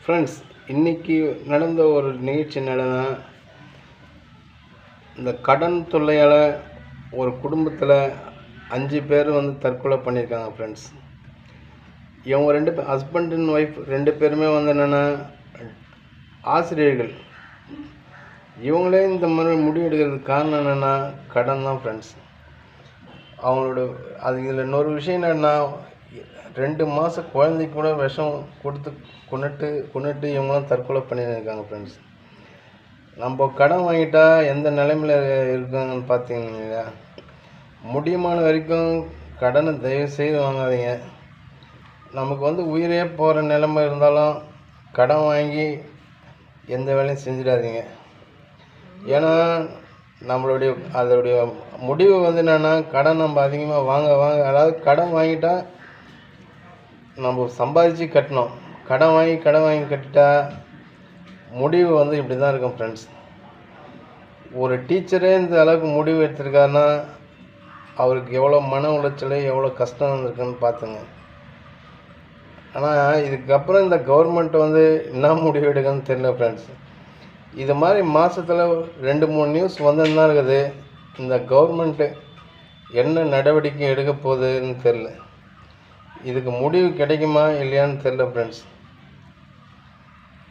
Friends, இன்றைக்கி நடந்த ஒரு நிகழ்ச்சி என்னன்னா, இந்த கடன் தொல்லையால் ஒரு குடும்பத்தில் 5 பேர் தற்கொலை பண்ணியிருக்காங்க ஃப்ரெண்ட்ஸ். இவங்க 2 பேர் ஹஸ்பண்ட் அண்ட் ஒய்ஃப் 2 பேருமே என்னென்னா ஆசிரியர்கள். இவங்களே இந்த மாதிரி முடிவு எடுக்கிறதுக்கு காரணம் என்னென்னா கடன் தான் ஃப்ரெண்ட்ஸ். அவங்களோட இதில் இன்னொரு விஷயம் என்னென்னா, 2 மாத குழந்தைக்கு கூட விஷம் கொடுத்து கொண்டுட்டு இவங்களாம் தற்கொலை பண்ணியிருக்காங்க ஃப்ரெண்ட்ஸ். நம்ம கடன் வாங்கிட்டா எந்த நிலைமையில் இருக்காங்கன்னு பார்த்தீங்கன்னா, முடியுமான வரைக்கும் கடனை தயவு செய்து வாங்காதீங்க. நமக்கு உயிரே போகிற நிலைமை இருந்தாலும் கடன் வாங்கி எந்த வேலையும் செஞ்சிடாதீங்க. ஏன்னா அதோடைய முடிவு என்னென்னா, கடன் நம்ம அதிகமாக வாங்க அதாவது கடன் வாங்கிட்டா நம்ம சம்பாதிச்சு கட்டணும். கடன் வாங்கி கட்டிட்டா முடிவு இப்படி தான் இருக்கும் ஃப்ரெண்ட்ஸ். ஒரு டீச்சரே இந்த அளவுக்கு முடிவு எடுத்திருக்காருன்னா அவருக்கு எவ்வளோ மன உளைச்சல், எவ்வளோ கஷ்டம் வந்திருக்குன்னு பார்த்துங்க. ஆனால் இதுக்கப்புறம் இந்த கவர்மெண்ட் என்ன முடிவு எடுக்கணும்னு தெரியல ஃப்ரெண்ட்ஸ். இது மாதிரி மாதத்தில் 2-3 நியூஸ் தான் இருக்குது. இந்த கவர்மெண்ட்டு என்ன நடவடிக்கை எடுக்க போகுதுன்னு தெரில. இதுக்கு முடிவு கிடைக்குமா இல்லையான்னு தெரில ஃப்ரெண்ட்ஸ்.